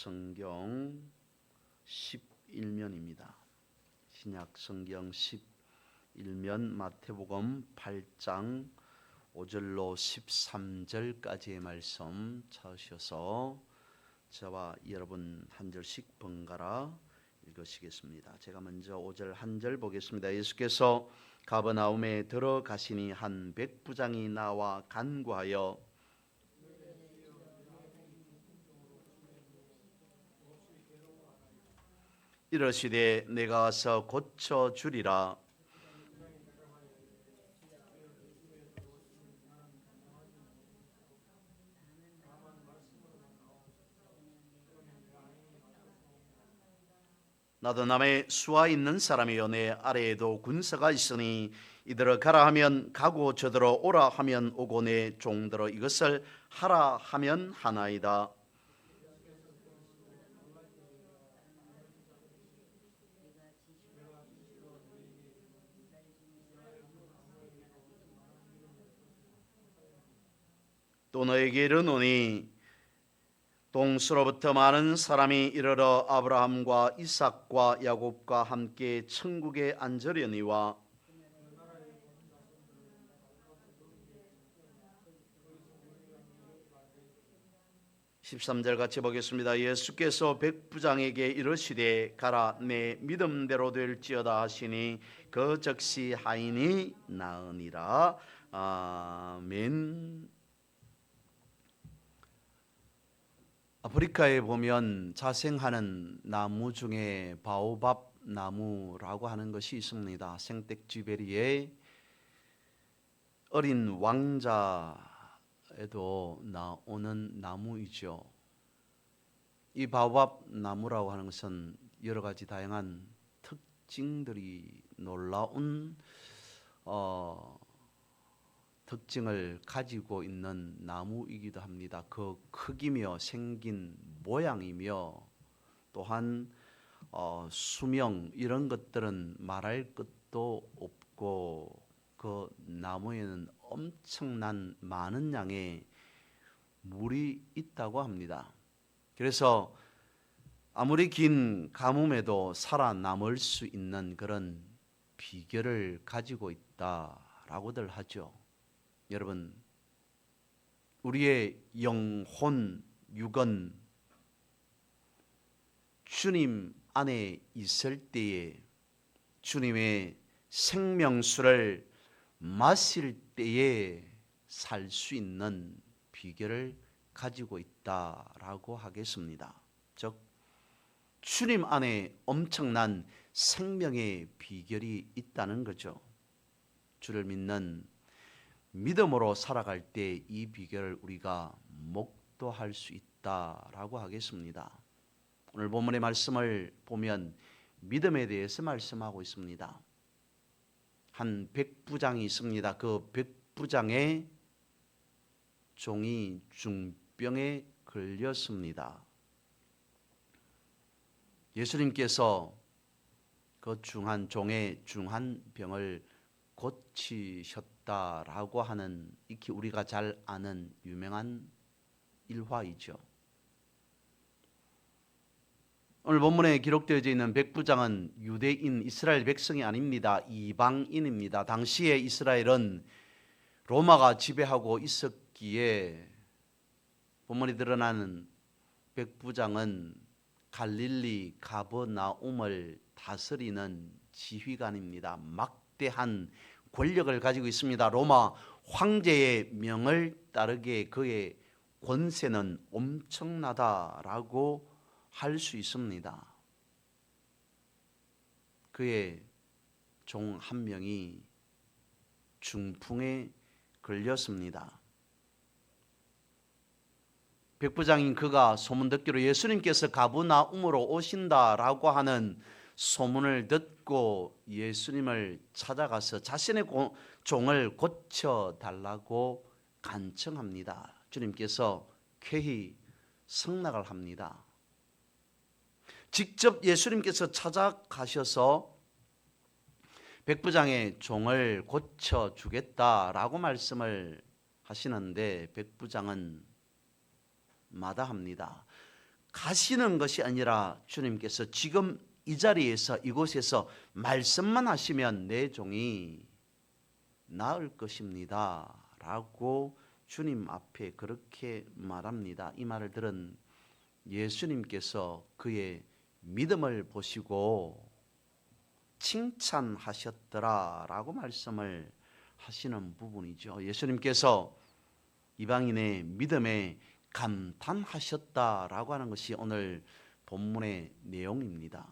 성경 11면입니다. 신약 성경 11면 마태복음 8장 5절로 13절까지의 말씀 찾으셔서 저와 여러분 한 절씩 번갈아 읽으시겠습니다. 제가 먼저 5절 한 절 보겠습니다. 예수께서 가버나움에 들어가시니 한 백부장이 나와 간구하여 이르시되 내가 와서 고쳐 주리라. 나도 남의 수하 있는 사람이요 내 아래에도 군사가 있으니 이들어 가라 하면 가고 저들어 오라 하면 오고 내 종들어 이것을 하라 하면 하나이다. 또 너에게 이르노니 동서로부터 많은 사람이 이르러 아브라함과 이삭과 야곱과 함께 천국에 앉으려니와 13절 같이 보겠습니다. 예수께서 백부장에게 이르시되 가라 내 믿음대로 될지어다 하시니 그 즉시 하인이 나으니라. 아멘. 아프리카에 보면 자생하는 나무 중에 바오밥 나무라고 하는 것이 있습니다. 생텍쥐베리의 어린 왕자에도 나오는 나무이죠. 이 바오밥 나무라고 하는 것은 여러 가지 다양한 특징들이 놀라운 특징을 가지고 있는 나무이기도 합니다. 그 크기며 생긴 모양이며 또한 수명 이런 것들은 말할 것도 없고 그 나무에는 엄청난 많은 양의 물이 있다고 합니다. 그래서 아무리 긴 가뭄에도 살아남을 수 있는 그런 비결을 가지고 있다라고들 하죠. 여러분, 우리의 영혼, 육은 주님 안에 있을 때에 주님의 생명수를 마실 때에 살 수 있는 비결을 가지고 있다라고 하겠습니다. 즉, 주님 안에 엄청난 생명의 비결이 있다는 거죠. 주를 믿는 믿음으로 살아갈 때 이 비결을 우리가 목도할 수 있다라고 하겠습니다. 오늘 본문의 말씀을 보면 믿음에 대해서 말씀하고 있습니다. 한 백부장이 있습니다. 그 백부장의 종이 중병에 걸렸습니다. 예수님께서 그 중한 종의 중한 병을 고치셨다라고 하는 익히 우리가 잘 아는 유명한 일화이죠. 오늘 본문에 기록되어져 있는 백부장은 유대인 이스라엘 백성이 아닙니다. 이방인입니다. 당시에 이스라엘은 로마가 지배하고 있었기에 본문에 드러나는 백부장은 갈릴리 가버나움을 다스리는 지휘관입니다. 막대한 권력을 가지고 있습니다. 로마 황제의 명을 따르게 그의 권세는 엄청나다라고 할 수 있습니다. 그의 종 한 명이 중풍에 걸렸습니다. 백부장인 그가 소문 듣기로 예수님께서 가버나움으로 오신다라고 하는 소문을 듣고 예수님을 찾아가서 자신의 종을 고쳐달라고 간청합니다. 주님께서 쾌히 승낙을 합니다. 직접 예수님께서 찾아가셔서 백부장의 종을 고쳐주겠다라고 말씀을 하시는데 백부장은 마다합니다. 가시는 것이 아니라 주님께서 지금 이 자리에서 이곳에서 말씀만 하시면 내 종이 나을 것입니다 라고 주님 앞에 그렇게 말합니다. 이 말을 들은 예수님께서 그의 믿음을 보시고 칭찬하셨더라 라고 말씀을 하시는 부분이죠. 예수님께서 이방인의 믿음에 감탄하셨다라고 하는 것이 오늘 본문의 내용입니다.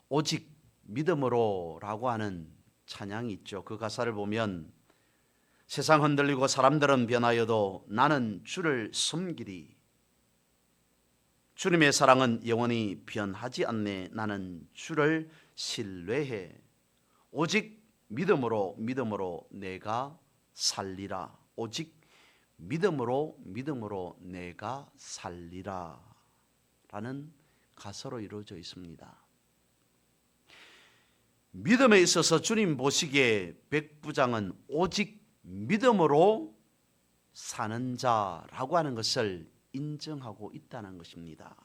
오직 믿음으로 라고 하는 찬양이 있죠. 그 가사를 보면 세상 흔들리고 사람들은 변하여도 나는 주를 섬기리. 주님의 사랑은 영원히 변하지 않네. 나는 주를 신뢰해. 오직 믿음으로 내가 살리라. 오직 믿음으로 내가 살리라 라는 가사로 이루어져 있습니다. 믿음에 있어서 주님 보시기에 백부장은 오직 믿음으로 사는 자라고 하는 것을 인정하고 있다는 것입니다.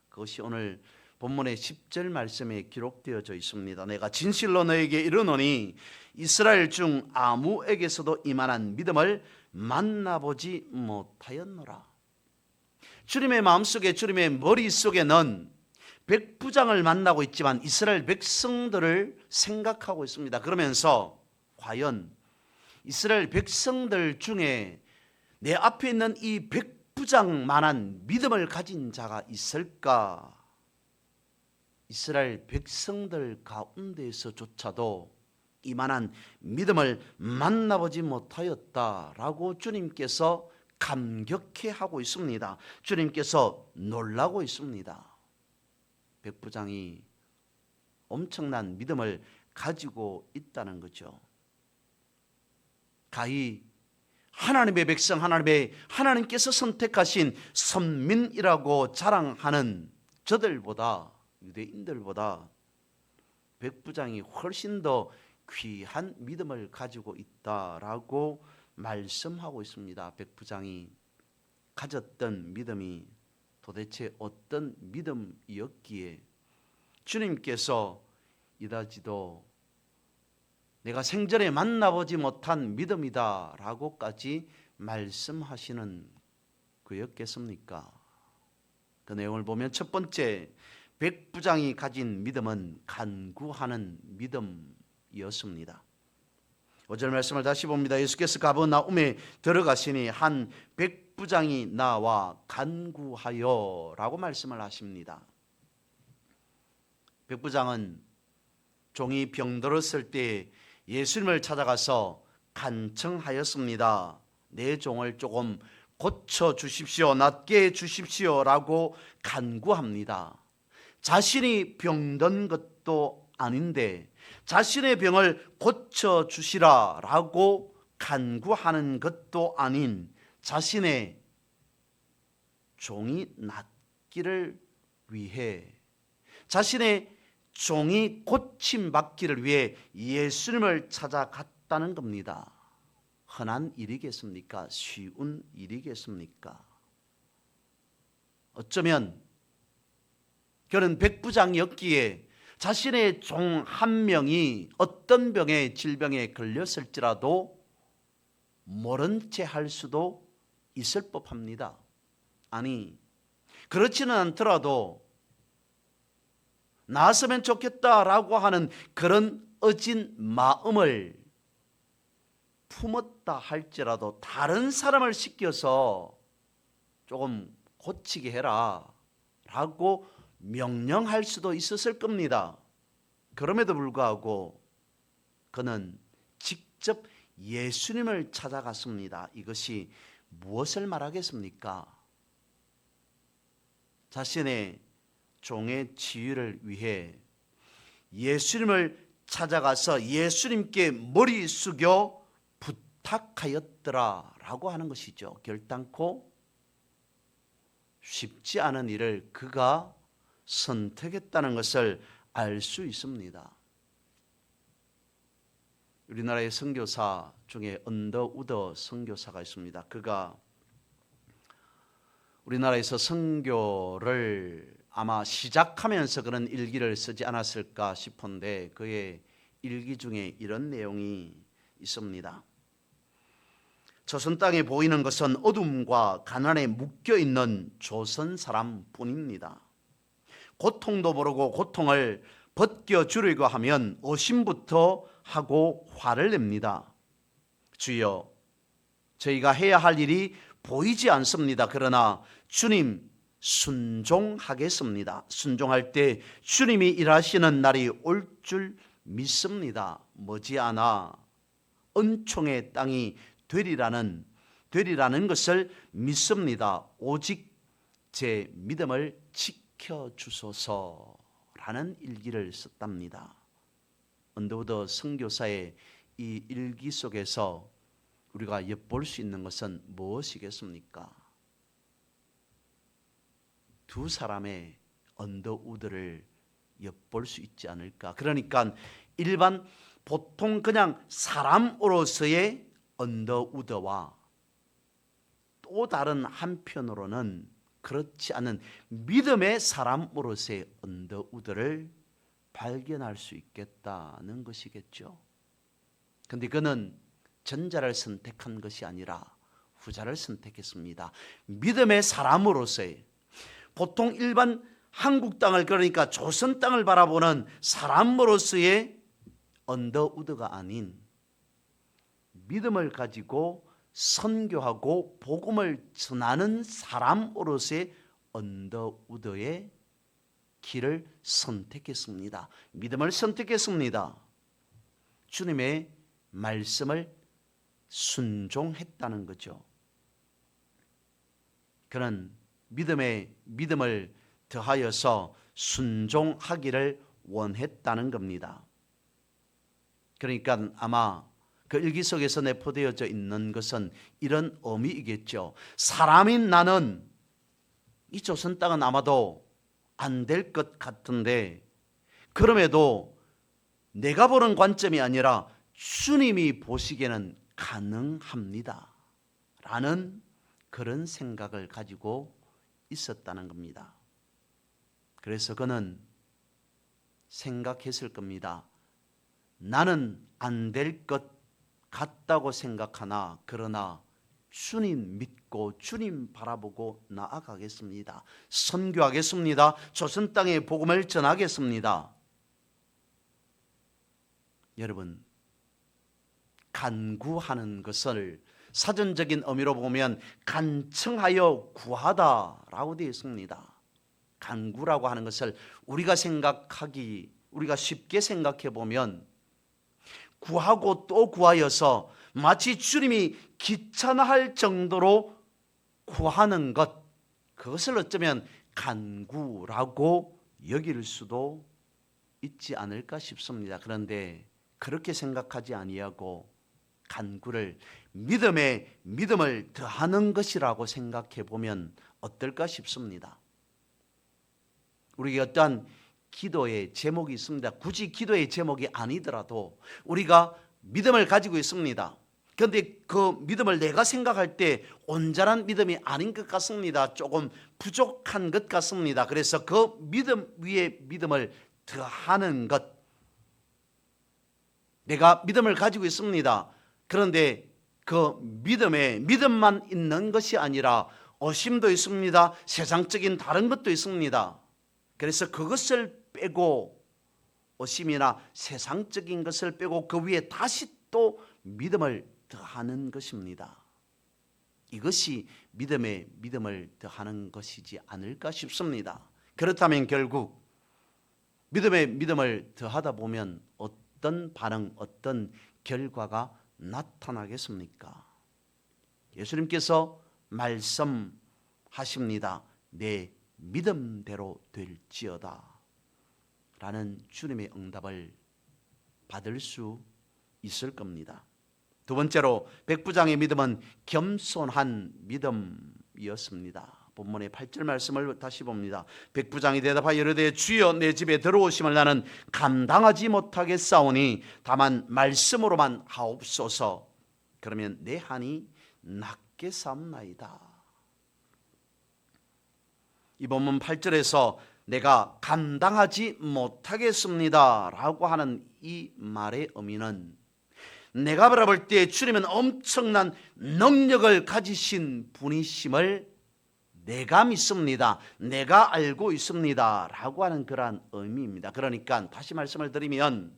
그것이 오늘 본문의 10절 말씀에 기록되어져 있습니다. 내가 진실로 너에게 이르노니 이스라엘 중 아무에게서도 이만한 믿음을 만나보지 못하였노라. 주님의 마음속에, 주님의 머릿속에는 백부장을 만나고 있지만 이스라엘 백성들을 생각하고 있습니다. 그러면서 과연 이스라엘 백성들 중에 내 앞에 있는 이 백부장만한 믿음을 가진 자가 있을까? 이스라엘 백성들 가운데에서조차도 이만한 믿음을 만나보지 못하였다라고 주님께서 감격해하고 있습니다. 주님께서 놀라고 있습니다. 백부장이 엄청난 믿음을 가지고 있다는 거죠. 가히 하나님의 백성, 하나님께서 선택하신 선민이라고 자랑하는 저들보다, 유대인들보다 백부장이 훨씬 더 귀한 믿음을 가지고 있다라고 말씀하고 있습니다. 백부장이 가졌던 믿음이 도대체 어떤 믿음이었기에 주님께서 이다지도 내가 생전에 만나보지 못한 믿음이다 라고까지 말씀하시는 그였겠습니까? 그 내용을 보면 첫 번째, 백부장이 가진 믿음은 간구하는 믿음이었습니다. 5절 말씀을 다시 봅니다. 예수께서 가버나움에 들어가시니 한 백부장이 나와 간구하여 라고 말씀을 하십니다. 백부장은 종이 병들었을 때 예수님을 찾아가서 간청하였습니다. 내 종을 조금 고쳐주십시오, 낫게 해주십시오 라고 간구합니다. 자신이 병든 것도 아닌데 자신의 병을 고쳐주시라 라고 간구하는 것도 아닌 자신의 종이 낫기를 위해, 자신의 종이 고침받기를 위해 예수님을 찾아갔다는 겁니다. 흔한 일이겠습니까? 쉬운 일이겠습니까? 어쩌면 그는 백부장이었기에 자신의 종 한 명이 어떤 병에, 질병에 걸렸을지라도 모른 채 할 수도 있을 법합니다. 아니, 그렇지는 않더라도 나았으면 좋겠다라고 하는 그런 어진 마음을 품었다 할지라도 다른 사람을 시켜서 조금 고치게 해라 라고 명령할 수도 있었을 겁니다. 그럼에도 불구하고 그는 직접 예수님을 찾아갔습니다. 이것이 무엇을 말하겠습니까? 자신의 종의 치유를 위해 예수님을 찾아가서 예수님께 머리 숙여 부탁하였더라 라고 하는 것이죠. 결단코 쉽지 않은 일을 그가 선택했다는 것을 알 수 있습니다. 우리나라의 선교사 중에 언더우더 선교사가 있습니다. 그가 우리나라에서 선교를 아마 시작하면서 그런 일기를 쓰지 않았을까 싶은데 그의 일기 중에 이런 내용이 있습니다. 조선 땅에 보이는 것은 어둠과 가난에 묶여있는 조선 사람뿐입니다. 고통도 모르고 고통을 벗겨주려고 하면 의심부터 하고 화를 냅니다. 주여, 저희가 해야 할 일이 보이지 않습니다. 그러나 주님 순종하겠습니다. 순종할 때 주님이 일하시는 날이 올 줄 믿습니다. 머지않아 은총의 땅이 되리라는 것을 믿습니다. 오직 제 믿음을 지켜주소서라는 일기를 썼답니다. 언더우드 선교사의 이 일기 속에서 우리가 엿볼 수 있는 것은 무엇이겠습니까? 두 사람의 언더우드를 엿볼 수 있지 않을까. 그러니까 일반 보통 그냥 사람으로서의 언더우드와 또 다른 한편으로는 그렇지 않은 믿음의 사람으로서의 언더우드를 발견할 수 있겠다는 것이겠죠. 그런데 그는 전자를 선택한 것이 아니라 후자를 선택했습니다. 믿음의 사람으로서의, 보통 일반 한국 땅을, 그러니까 조선 땅을 바라보는 사람으로서의 언더우드가 아닌 믿음을 가지고 선교하고 복음을 전하는 사람으로서의 언더우드의 길을 선택했습니다. 믿음을 선택했습니다. 주님의 말씀을 순종했다는 거죠. 그는 믿음을 더하여서 순종하기를 원했다는 겁니다. 그러니까 아마 그 일기 속에서 내포되어져 있는 것은 이런 의미이겠죠. 사람인 나는 이 조선 땅은 아마도 안 될 것 같은데, 그럼에도 내가 보는 관점이 아니라 주님이 보시기에는 가능합니다 라는 그런 생각을 가지고 있었다는 겁니다. 그래서 그는 생각했을 겁니다. 나는 안 될 것 같다고 생각하나 그러나 주님 믿고 주님 바라보고 나아가겠습니다. 선교하겠습니다. 조선 땅에 복음을 전하겠습니다. 여러분, 간구하는 것을 사전적인 의미로 보면 간청하여 구하다라고 되어 있습니다. 간구라고 하는 것을 우리가 쉽게 생각해 보면 구하고 또 구하여서 마치 주님이 귀찮아할 정도로 구하는 것, 그것을 어쩌면 간구라고 여길 수도 있지 않을까 싶습니다. 그런데 그렇게 생각하지 아니하고 간구를 믿음을 더하는 것이라고 생각해 보면 어떨까 싶습니다. 우리가 어떠한 기도의 제목이 있습니다. 굳이 기도의 제목이 아니더라도 우리가 믿음을 가지고 있습니다. 그런데 그 믿음을 내가 생각할 때 온전한 믿음이 아닌 것 같습니다. 조금 부족한 것 같습니다. 그래서 그 믿음 위에 믿음을 더하는 것, 내가 믿음을 가지고 있습니다. 그런데 그 믿음만 있는 것이 아니라 의심도 있습니다. 세상적인 다른 것도 있습니다. 그래서 그것을 빼고, 의심이나 세상적인 것을 빼고 그 위에 다시 또 믿음을 더하는 것입니다. 이것이 믿음을 더하는 것이지 않을까 싶습니다. 그렇다면 결국 믿음을 더하다 보면 어떤 반응, 어떤 결과가 나타나겠습니까? 예수님께서 말씀하십니다. 내 믿음대로 될지어다 라는 주님의 응답을 받을 수 있을 겁니다. 두 번째로 백부장의 믿음은 겸손한 믿음이었습니다. 본문의 8절 말씀을 다시 봅니다. 백부장이 대답하여 이르되 주여, 내 집에 들어오심을 나는 감당하지 못하겠사오니 다만 말씀으로만 하옵소서. 그러면 내 한이 낫겠사옵나이다. 이 본문 8절에서 내가 감당하지 못하겠습니다 라고 하는 이 말의 의미는 내가 바라볼 때 주님은 엄청난 능력을 가지신 분이심을 내가 믿습니다, 내가 알고 있습니다 라고 하는 그러한 의미입니다. 그러니까 다시 말씀을 드리면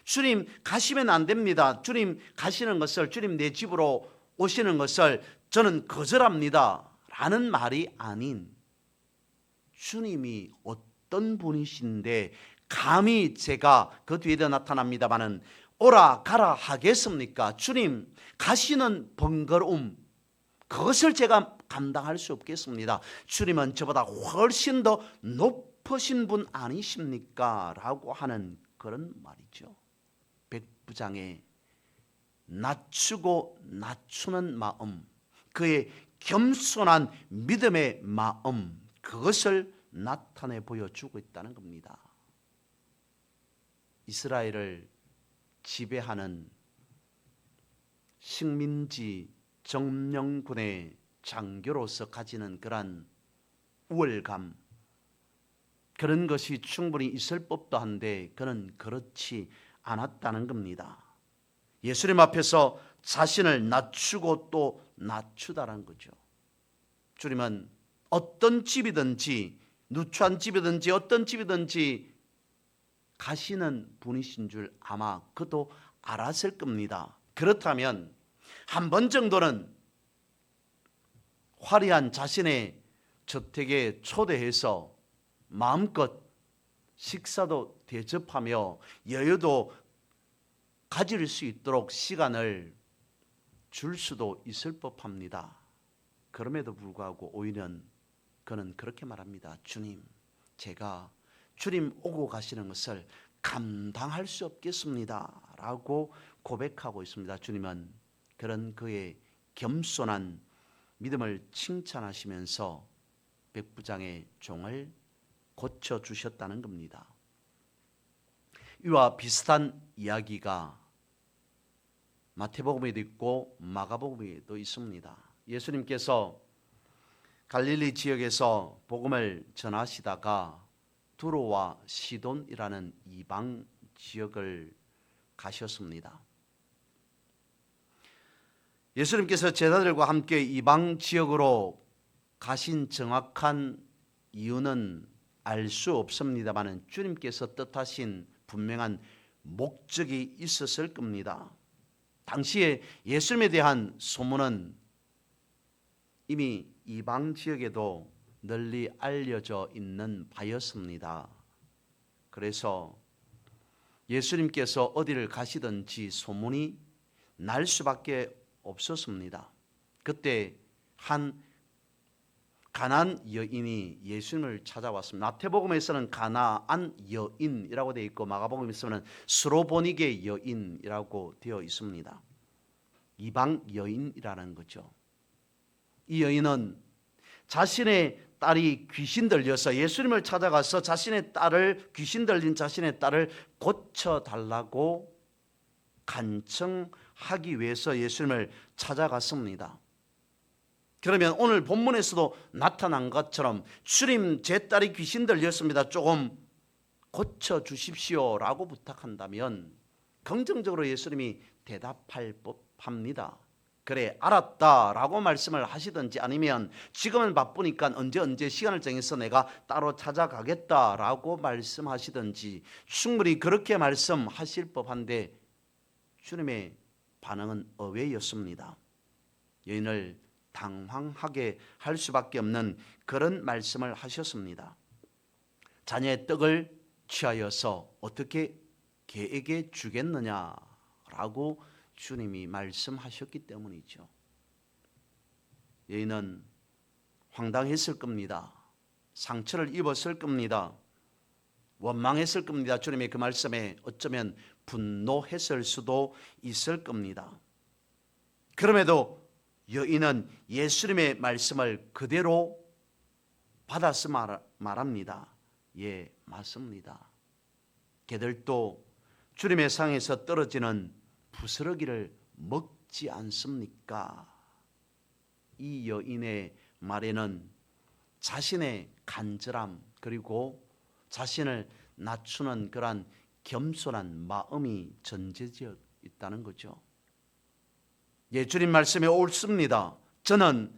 주님 가시면 안 됩니다, 주님 가시는 것을, 주님 내 집으로 오시는 것을 저는 거절합니다 라는 말이 아닌, 주님이 어떤 분이신데 감히 제가 그 뒤에도 나타납니다마는 오라 가라 하겠습니까? 주님 가시는 번거로움, 그것을 제가 감당할 수 없겠습니다. 주님은 저보다 훨씬 더 높으신 분 아니십니까? 라고 하는 그런 말이죠. 백부장의 낮추고 낮추는 마음, 그의 겸손한 믿음의 마음, 그것을 나타내 보여주고 있다는 겁니다. 이스라엘을 지배하는 식민지 정령군의 장교로서 가지는 그러한 우월감, 그런 것이 충분히 있을 법도 한데 그는 그렇지 않았다는 겁니다. 예수님 앞에서 자신을 낮추고 또 낮추다라는 거죠. 주님은 어떤 집이든지, 누추한 집이든지 어떤 집이든지 가시는 분이신 줄 아마 그도 알았을 겁니다. 그렇다면 한 번 정도는 화려한 자신의 저택에 초대해서 마음껏 식사도 대접하며 여유도 가질 수 있도록 시간을 줄 수도 있을 법합니다. 그럼에도 불구하고 오히려 그는 그렇게 말합니다. 주님, 제가 주님 오고 가시는 것을 감당할 수 없겠습니다 라고 고백하고 있습니다. 주님은 그런 그의 겸손한 믿음을 칭찬하시면서 백부장의 종을 고쳐주셨다는 겁니다. 이와 비슷한 이야기가 마태복음에도 있고 마가복음에도 있습니다. 예수님께서 갈릴리 지역에서 복음을 전하시다가 두로와 시돈이라는 이방 지역을 가셨습니다. 예수님께서 제자들과 함께 이방 지역으로 가신 정확한 이유는 알 수 없습니다만 주님께서 뜻하신 분명한 목적이 있었을 겁니다. 당시에 예수님에 대한 소문은 이미 이방 지역에도 널리 알려져 있는 바였습니다. 그래서 예수님께서 어디를 가시든지 소문이 날 수밖에 없었습니다. 그때 한 가나안 여인이 예수님을 찾아왔습니다. 마태복음에서는 가나안 여인이라고 되어 있고 마가복음에서는 스로보니게 여인이라고 되어 있습니다. 이방 여인이라는 거죠. 이 여인은 자신의 딸이 귀신 들려서 예수님을 찾아가서 자신의 딸을, 귀신 들린 자신의 딸을 고쳐달라고 간청하기 위해서 예수님을 찾아갔습니다. 그러면 오늘 본문에서도 나타난 것처럼 주님, 제 딸이 귀신 들렸습니다, 조금 고쳐주십시오 라고 부탁한다면 긍정적으로 예수님이 대답할 법합니다. 그래 알았다 라고 말씀을 하시든지 아니면 지금은 바쁘니까 언제 시간을 정해서 내가 따로 찾아가겠다 라고 말씀하시든지 충분히 그렇게 말씀하실 법한데 주님의 반응은 의외였습니다. 여인을 당황하게 할 수밖에 없는 그런 말씀을 하셨습니다. 자녀의 떡을 취하여서 어떻게 개에게 주겠느냐라고 주님이 말씀하셨기 때문이죠. 여인은 황당했을 겁니다. 상처를 입었을 겁니다. 원망했을 겁니다. 주님의 그 말씀에 어쩌면 분노했을 수도 있을 겁니다. 그럼에도 여인은 예수님의 말씀을 그대로 받아서 말합니다. 예, 맞습니다. 개들도 주님의 상에서 떨어지는 부스러기를 먹지 않습니까? 이 여인의 말에는 자신의 간절함 그리고 자신을 낮추는 그러한 겸손한 마음이 전제되어 있다는 거죠. 예, 주님 말씀에 옳습니다. 저는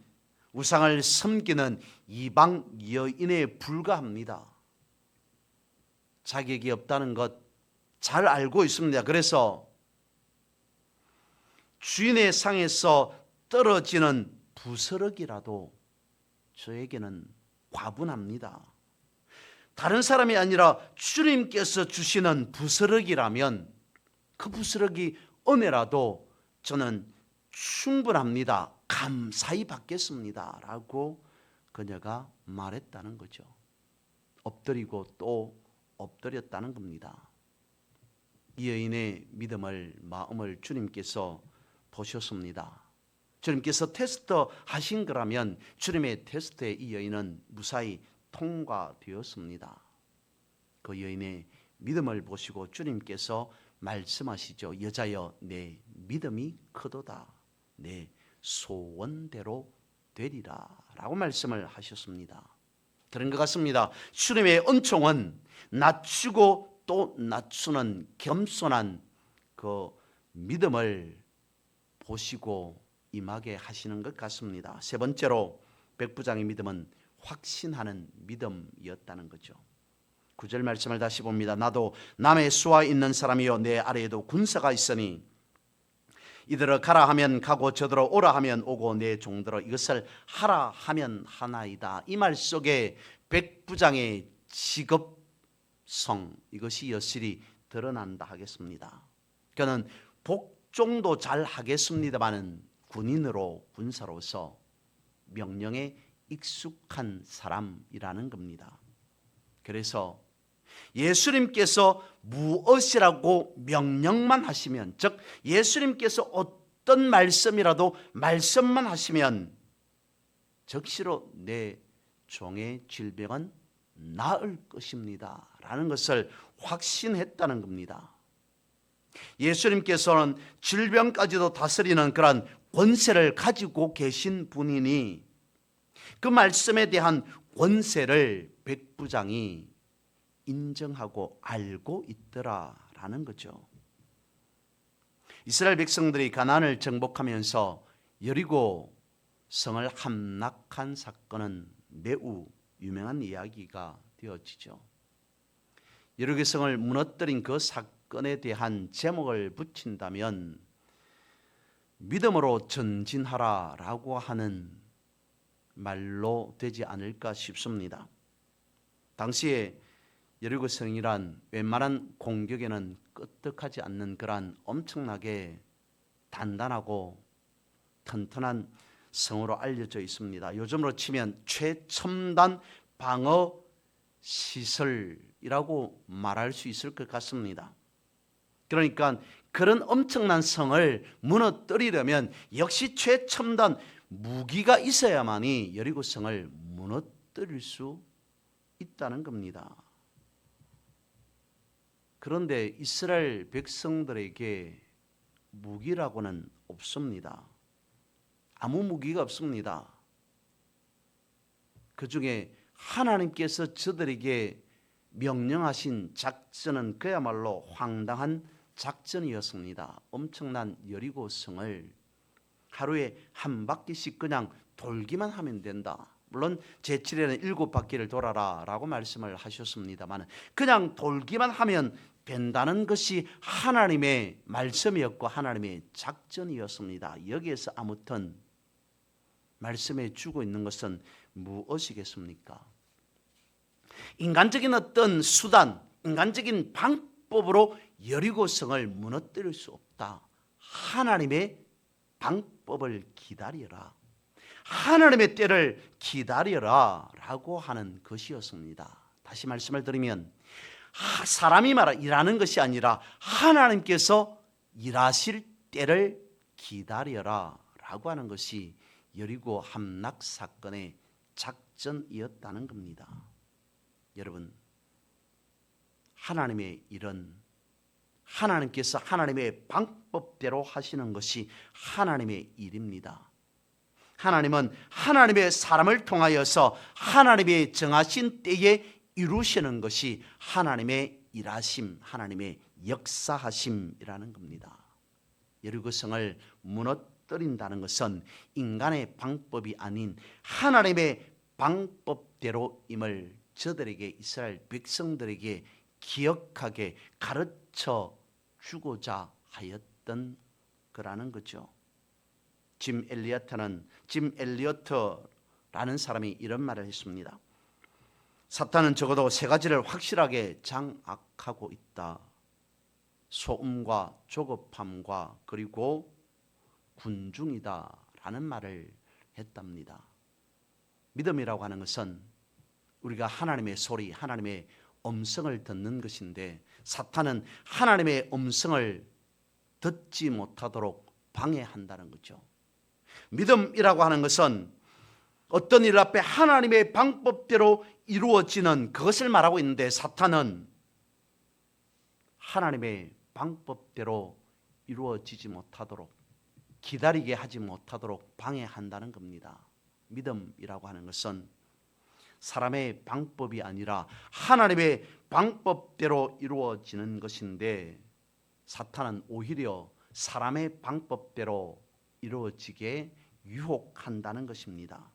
우상을 섬기는 이방 여인에 불과합니다. 자격이 없다는 것 잘 알고 있습니다. 그래서 주인의 상에서 떨어지는 부스러기라도 저에게는 과분합니다. 다른 사람이 아니라 주님께서 주시는 부스러기라면 그 부스러기 은혜라도 저는 충분합니다. 감사히 받겠습니다. 라고 그녀가 말했다는 거죠. 엎드리고 또 엎드렸다는 겁니다. 이 여인의 마음을 주님께서 보셨습니다. 주님께서 테스트하신 거라면 주님의 테스트에 이 여인은 무사히 통과되었습니다. 그 여인의 믿음을 보시고 주님께서 말씀하시죠. 여자여 내 믿음이 크도다. 내 소원대로 되리라 라고 말씀을 하셨습니다. 그런 것 같습니다. 주님의 은총은 낮추고 또 낮추는 겸손한 그 믿음을 보시고 임하게 하시는 것 같습니다. 세 번째로 백부장의 믿음은 확신하는 믿음이었다는 거죠. 9절 말씀을 다시 봅니다. 나도 남의 수하 있는 사람이요 내 아래에도 군사가 있으니 이들어 가라 하면 가고 저들어 오라 하면 오고 내 종들어 이것을 하라 하면 하나이다. 이 말 속에 백부장의 직업성 이것이 여실히 드러난다 하겠습니다. 그는 복종도 잘 하겠습니다마는 군사로서 명령에 익숙한 사람이라는 겁니다. 그래서 예수님께서 무엇이라고 명령만 하시면, 즉 예수님께서 어떤 말씀만 하시면 즉시로 내 종의 질병은 나을 것입니다 라는 것을 확신했다는 겁니다. 예수님께서는 질병까지도 다스리는 그러한 권세를 가지고 계신 분이니 그 말씀에 대한 권세를 백부장이 인정하고 알고 있더라라는 거죠. 이스라엘 백성들이 가나안을 정복하면서 여리고 성을 함락한 사건은 매우 유명한 이야기가 되어지죠. 여리고 성을 무너뜨린 그 사건에 대한 제목을 붙인다면 믿음으로 전진하라라고 하는 말로 되지 않을까 싶습니다. 당시에 여리고 성이란 웬만한 공격에는 끄떡하지 않는 그러한 엄청나게 단단하고 튼튼한 성으로 알려져 있습니다. 요즘으로 치면 최첨단 방어 시설이라고 말할 수 있을 것 같습니다. 그러니까 그런 엄청난 성을 무너뜨리려면 역시 최첨단 무기가 있어야만이 여리고 성을 무너뜨릴 수 있다는 겁니다. 그런데 이스라엘 백성들에게 무기라고는 없습니다. 아무 무기가 없습니다. 그 중에 하나님께서 저들에게 명령하신 작전은 그야말로 황당한 작전이었습니다. 엄청난 여리고 성을 하루에 한 바퀴씩 그냥 돌기만 하면 된다. 물론 제7일에는 7바퀴를 돌아라 라고 말씀을 하셨습니다만 그냥 돌기만 하면 된다는 것이 하나님의 말씀이었고 하나님의 작전이었습니다. 여기에서 아무튼 말씀해 주고 있는 것은 무엇이겠습니까? 인간적인 어떤 수단, 인간적인 방법으로 여리고성을 무너뜨릴 수 없다. 하나님의 방법을 기다려라. 하나님의 때를 기다려라 라고 하는 것이었습니다. 다시 말씀을 드리면 사람이 일하는 것이 아니라 하나님께서 일하실 때를 기다려라 라고 하는 것이 여리고 함락 사건의 작전이었다는 겁니다. 여러분, 하나님의 일은 하나님께서 하나님의 방법대로 하시는 것이 하나님의 일입니다. 하나님은 하나님의 사람을 통하여서 하나님의 정하신 때에 이루시는 것이 하나님의 일하심, 하나님의 역사하심이라는 겁니다. 여리고성을 무너뜨린다는 것은 인간의 방법이 아닌 하나님의 방법대로임을 저들에게, 이스라엘 백성들에게 기억하게 가르쳐 주고자 하였던 거라는 거죠. 짐 엘리어트라는 사람이 이런 말을 했습니다. 사탄은 적어도 세 가지를 확실하게 장악하고 있다. 소음과 조급함과 그리고 군중이다라는 말을 했답니다. 믿음이라고 하는 것은 우리가 하나님의 소리, 하나님의 음성을 듣는 것인데, 사탄은 하나님의 음성을 듣지 못하도록 방해한다는 거죠. 믿음이라고 하는 것은 어떤 일 앞에 하나님의 방법대로 이루어지는 그것을 말하고 있는데, 사탄은 하나님의 방법대로 이루어지지 못하도록, 기다리게 하지 못하도록 방해한다는 겁니다. 믿음이라고 하는 것은 사람의 방법이 아니라 하나님의 방법대로 이루어지는 것인데, 사탄은 오히려 사람의 방법대로 이루어지게 유혹한다는 것입니다.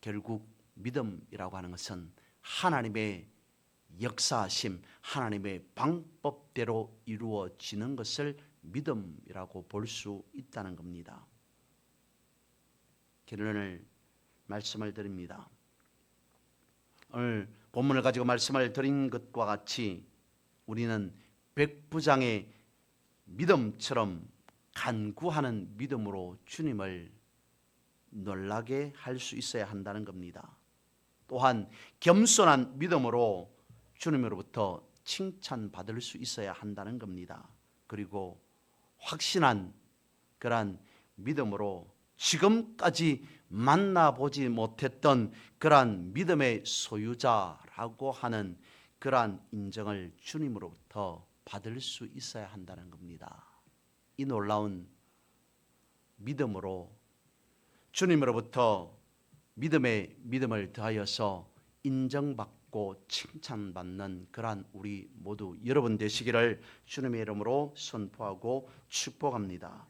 결국 믿음이라고 하는 것은 하나님의 역사하심, 하나님의 방법대로 이루어지는 것을 믿음이라고 볼 수 있다는 겁니다. 결론을 말씀을 드립니다. 오늘 본문을 가지고 말씀을 드린 것과 같이 우리는 백부장의 믿음처럼 간구하는 믿음으로 주님을 놀라게 할 수 있어야 한다는 겁니다. 또한 겸손한 믿음으로 주님으로부터 칭찬받을 수 있어야 한다는 겁니다. 그리고 확신한 그러한 믿음으로 지금까지 만나보지 못했던 그러한 믿음의 소유자라고 하는 그러한 인정을 주님으로부터 받을 수 있어야 한다는 겁니다. 이 놀라운 믿음으로 주님으로부터 믿음을 더하여서 인정받고 칭찬받는 그러한 우리 모두 여러분 되시기를 주님의 이름으로 선포하고 축복합니다.